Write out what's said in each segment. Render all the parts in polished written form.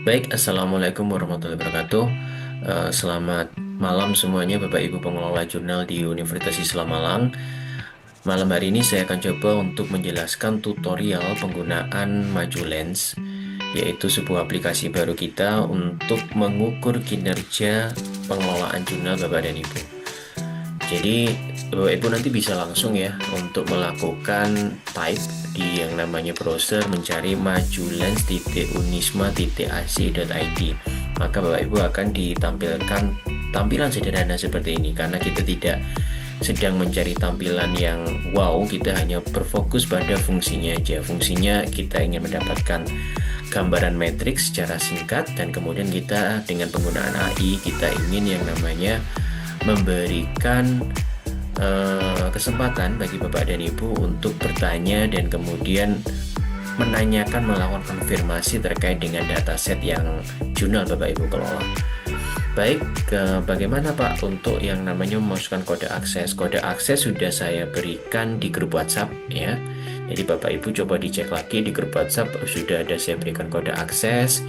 Baik, Assalamualaikum warahmatullahi wabarakatuh. Selamat malam semuanya Bapak Ibu pengelola jurnal di Universitas Islam Malang. Malam hari ini saya akan coba untuk menjelaskan tutorial penggunaan Maju Lens, yaitu sebuah aplikasi baru kita untuk mengukur kinerja pengelolaan jurnal Bapak dan Ibu. Jadi Bapak Ibu nanti bisa langsung ya untuk melakukan type di yang namanya browser mencari majulens.unisma.ac.id. Maka Bapak Ibu akan ditampilkan tampilan sederhana seperti ini karena kita tidak sedang mencari tampilan yang wow, kita hanya berfokus pada fungsinya aja. Fungsinya kita ingin mendapatkan gambaran matriks secara singkat dan kemudian kita dengan penggunaan AI kita ingin yang namanya memberikan kesempatan bagi Bapak dan Ibu untuk bertanya dan kemudian menanyakan melakukan konfirmasi terkait dengan dataset yang jurnal Bapak Ibu kelola. Baik, bagaimana Pak untuk yang namanya memasukkan kode akses? Kode akses sudah saya berikan di grup WhatsApp ya. Jadi Bapak Ibu coba dicek lagi di grup WhatsApp sudah ada saya berikan kode akses.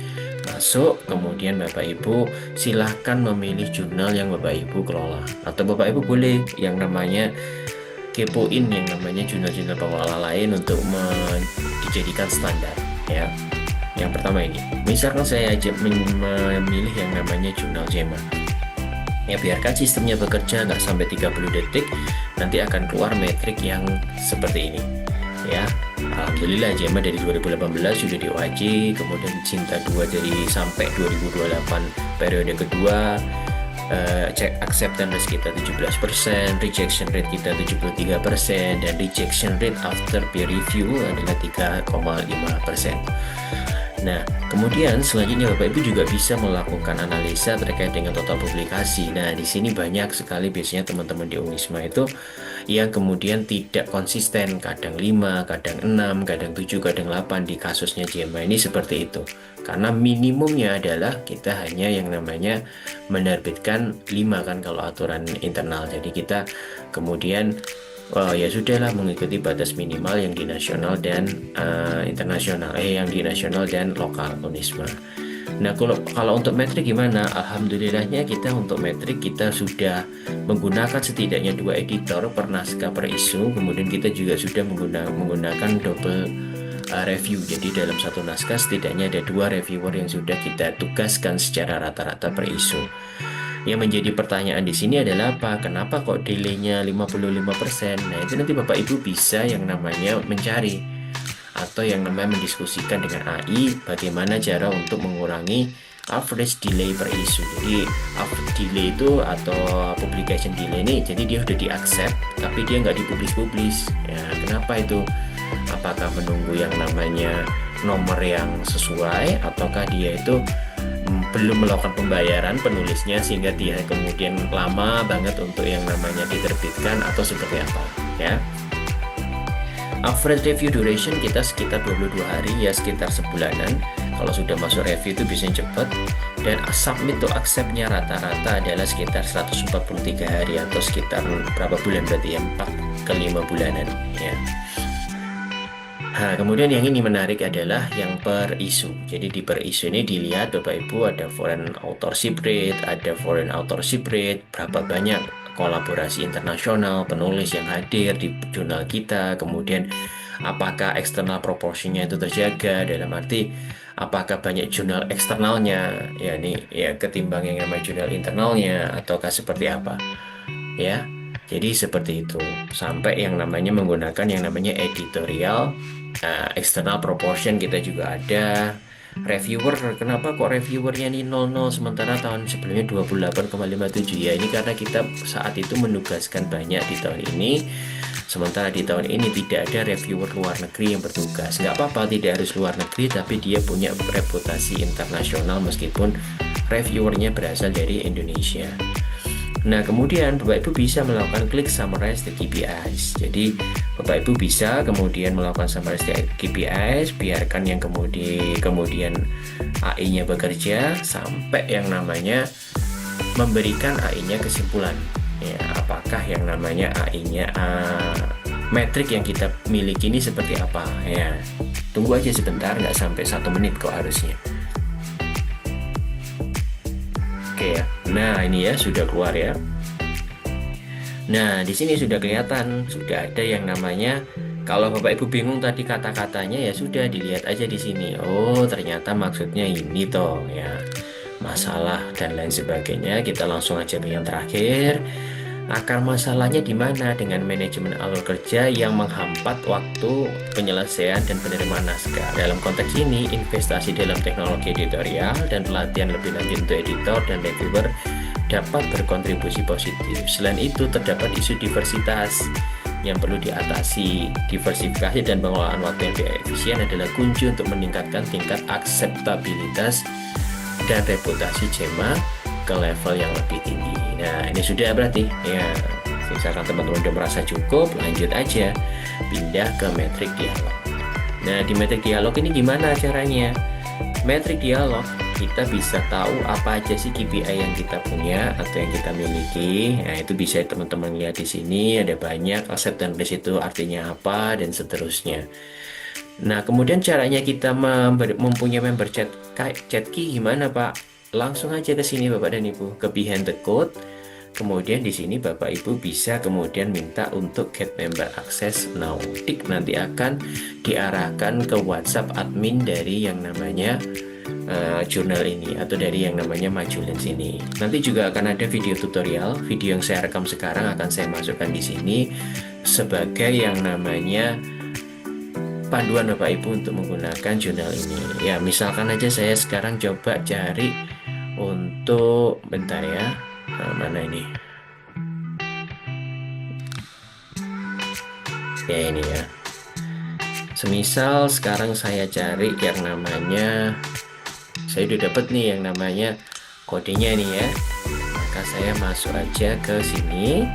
Masuk, kemudian Bapak Ibu silahkan memilih jurnal yang Bapak Ibu kelola. Atau Bapak Ibu boleh yang namanya kepoin yang namanya jurnal-jurnal pengelola lain untuk dijadikan standar ya. Yang pertama ini, misalkan saya aja memilih yang namanya jurnal JEMA. Ya biarkan sistemnya bekerja nggak sampai 30 detik, nanti akan keluar metrik yang seperti ini. Ya, Alhamdulillah JEMA dari 2018 sudah di OAJ, kemudian Cinta 2 dari sampai 2028 periode kedua, check acceptance kita 17%, rejection rate kita 73%, dan rejection rate after peer review adalah 3,5%. Nah, kemudian selanjutnya Bapak Ibu juga bisa melakukan analisa terkait dengan total publikasi. Nah, di sini banyak sekali biasanya teman-teman di Unisma itu yang kemudian tidak konsisten, kadang 5, kadang 6, kadang 7, kadang 8 di kasusnya JEMA ini seperti itu. Karena minimumnya adalah kita hanya yang namanya menerbitkan 5 kan kalau aturan internal. Jadi kita kemudian ya sudahlah mengikuti batas minimal yang di nasional dan internasional, yang di nasional dan lokal Unisma. Nah, kalau untuk metrik gimana? Alhamdulillahnya kita untuk metrik kita sudah menggunakan setidaknya 2 editor per naskah per isu. Kemudian kita juga sudah menggunakan double review. Jadi dalam satu naskah setidaknya ada 2 reviewer yang sudah kita tugaskan secara rata-rata per isu. Yang menjadi pertanyaan di sini adalah apa? Kenapa kok delay-nya 55%? Nah, itu nanti Bapak Ibu bisa yang namanya mencari atau yang namanya mendiskusikan dengan AI bagaimana cara untuk mengurangi average delay per isu. Jadi average delay itu atau publication delay ini jadi dia udah di-accept tapi dia nggak dipublish-publish. Ya, kenapa itu? Apakah menunggu yang namanya nomor yang sesuai ataukah dia itu belum melakukan pembayaran penulisnya sehingga dia kemudian lama banget untuk yang namanya diterbitkan atau seperti apa ya. Average review duration kita sekitar 22 hari ya, sekitar sebulanan. Kalau sudah masuk review itu biasanya cepat. Dan submit to accept-nya rata-rata adalah sekitar 143 hari atau sekitar berapa bulan berarti ya, 4 ke 5 bulanan ya. Nah, kemudian yang ini menarik adalah yang per isu. Jadi di per isu ini dilihat Bapak Ibu ada foreign authorship rate, ada foreign authorship rate, berapa banyak kolaborasi internasional, penulis yang hadir di jurnal kita, kemudian apakah eksternal proporsinya itu terjaga, dalam arti apakah banyak jurnal eksternalnya, ya ini ya ketimbang yang namanya jurnal internalnya, ataukah seperti apa, ya. Jadi seperti itu, sampai yang namanya menggunakan yang namanya editorial, external proportion kita juga ada. Reviewer, kenapa kok reviewernya ini 00 sementara tahun sebelumnya 28,57 ya, ini karena kita saat itu menugaskan banyak di tahun ini, sementara di tahun ini tidak ada reviewer luar negeri yang bertugas. Nggak apa-apa tidak harus luar negeri, tapi dia punya reputasi internasional meskipun reviewernya berasal dari Indonesia. Nah, kemudian Bapak Ibu bisa melakukan klik summarize the KPIs. Jadi Bapak Ibu bisa kemudian melakukan summarize the KPIs, biarkan yang kemudian AI-nya bekerja sampai yang namanya memberikan AI-nya kesimpulan. Ya, apakah yang namanya AI-nya metrik yang kita miliki ini seperti apa? Ya, tunggu aja sebentar, nggak sampai 1 menit kok harusnya. Oke ya. Nah, ini ya sudah keluar ya. Nah, di sini sudah kelihatan, sudah ada yang namanya, kalau Bapak Ibu bingung tadi kata-katanya ya sudah dilihat aja di sini. Oh, ternyata maksudnya ini toh ya. Masalah dan lain sebagainya. Kita langsung aja ke yang terakhir. Akar masalahnya di mana dengan manajemen alur kerja yang menghampat waktu penyelesaian dan penerimaan naskah. Dalam konteks ini, investasi dalam teknologi editorial dan pelatihan lebih lanjut untuk editor dan reviewer dapat berkontribusi positif. Selain itu, terdapat isu diversitas yang perlu diatasi. Diversifikasi dan pengelolaan waktu yang efisien adalah kunci untuk meningkatkan tingkat akseptabilitas dan reputasi JEMA ke level yang lebih tinggi. Nah, ini sudah berarti ya. Misalkan teman-teman udah merasa cukup, lanjut aja pindah ke metrik dialog. Nah, di metrik dialog ini gimana caranya? Metrik dialog kita bisa tahu apa aja sih KPI yang kita punya atau yang kita miliki. Nah, itu bisa teman-teman lihat di sini, ada banyak. Acceptance itu artinya apa dan seterusnya. Nah, kemudian caranya kita mempunyai member chat key gimana, Pak? Langsung aja ke sini Bapak dan Ibu, ke behind the code. Kemudian di sini Bapak Ibu bisa kemudian minta untuk get member access now. Nanti akan diarahkan ke WhatsApp admin dari yang namanya jurnal ini atau dari yang namanya Majulens ini. Nanti juga akan ada video tutorial, video yang saya rekam sekarang akan saya masukkan di sini sebagai yang namanya panduan Bapak Ibu untuk menggunakan jurnal ini. Ya, misalkan aja saya sekarang coba cari untuk bentar ya. Nah, mana ini? Ya, ini ya. Semisal sekarang saya cari yang namanya, saya udah dapat nih yang namanya kodenya nih ya. Maka saya masuk aja ke sini.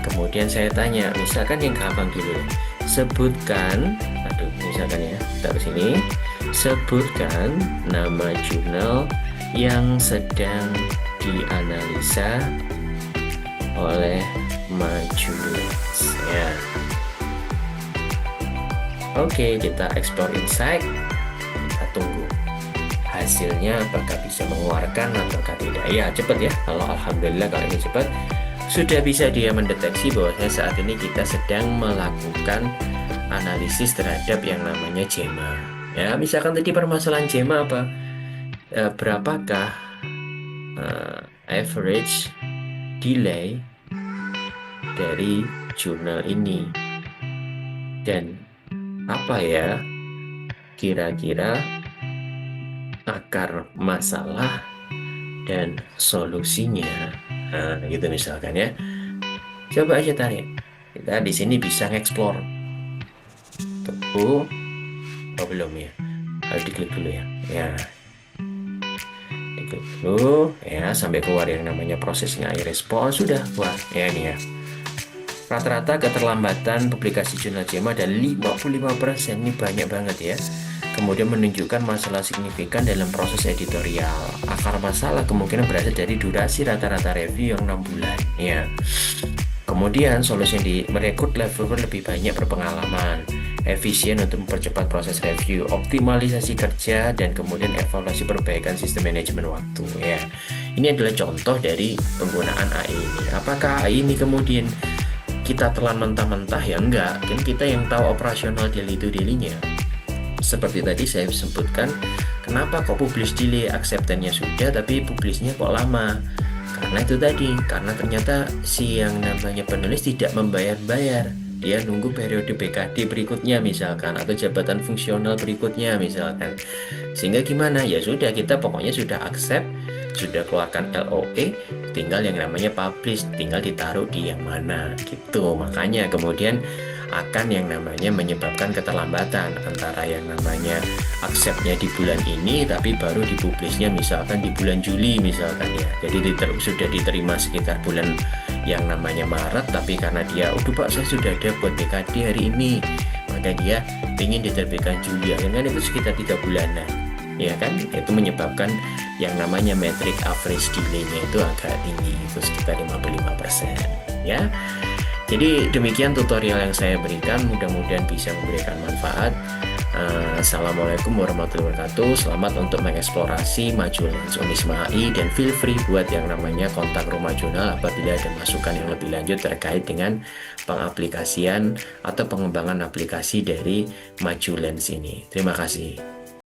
Kemudian saya tanya, misalkan yang gampang dulu. Sebutkan, misalkan ya, taruh sini. Sebutkan nama jurnal yang sedang dianalisa oleh Majulens ya. Oke, kita ekspor insight, kita tunggu hasilnya apakah bisa mengeluarkan ataukah tidak. Ya cepat ya, kalau alhamdulillah kalau ini cepat, sudah bisa dia mendeteksi bahwasanya saat ini kita sedang melakukan analisis terhadap yang namanya JEMA ya. Misalkan tadi permasalahan JEMA apa? Berapakah average delay dari jurnal ini, dan apa ya kira-kira akar masalah dan solusinya. Nah, gitu misalkan ya. Coba aja tarik. Kita di sini bisa ngeksplor. Oh belum ya. Harus diklik dulu ya. Ya. Diklik dulu ya sampai keluar yang namanya prosesnya respon, sudah keluar. Ya ini ya. Rata-rata keterlambatan publikasi jurnal JEMA ada 55%, ini banyak banget ya. Kemudian menunjukkan masalah signifikan dalam proses editorial. Akar masalah kemungkinan berasal dari durasi rata-rata review yang 6 bulan ya. Kemudian solusi di merekrut reviewer lebih banyak berpengalaman, efisien untuk mempercepat proses review, optimalisasi kerja, dan kemudian evaluasi perbaikan sistem manajemen waktu ya. Ini adalah contoh dari penggunaan AI ini. Apakah AI ini kemudian kita telan mentah-mentah? Ya enggak, kan kita yang tahu operasional daily-to-daily-nya. Seperti tadi saya sebutkan, kenapa kok publish delay, acceptance-nya sudah tapi publishnya kok lama? Karena itu tadi, karena ternyata si yang namanya penulis tidak membayar-bayar. Dia nunggu periode BKD berikutnya misalkan, atau jabatan fungsional berikutnya misalkan. Sehingga gimana? Ya sudah, kita pokoknya sudah accept, sudah keluarkan LOE, tinggal yang namanya publish, tinggal ditaruh di yang mana gitu. Makanya kemudian akan yang namanya menyebabkan keterlambatan antara yang namanya accept-nya di bulan ini tapi baru dipublishnya misalkan di bulan Juli misalkan ya. Jadi sudah diterima sekitar bulan yang namanya Maret, tapi karena dia udah Pak saya sudah ada buat BKD hari ini, maka dia ingin diterbitkan Juli, kan itu sekitar 3 bulanan ya kan. Itu menyebabkan yang namanya metrik average delay-nya itu agak tinggi, itu sekitar 55% ya. Jadi demikian tutorial yang saya berikan, mudah-mudahan bisa memberikan manfaat. Assalamualaikum warahmatullahi wabarakatuh. Selamat untuk mengeksplorasi Maju Lens Unisma AI, dan feel free buat yang namanya kontak Rumah Jurnal apabila ada masukan yang lebih lanjut terkait dengan pengaplikasian atau pengembangan aplikasi dari Maju Lens ini. Terima kasih.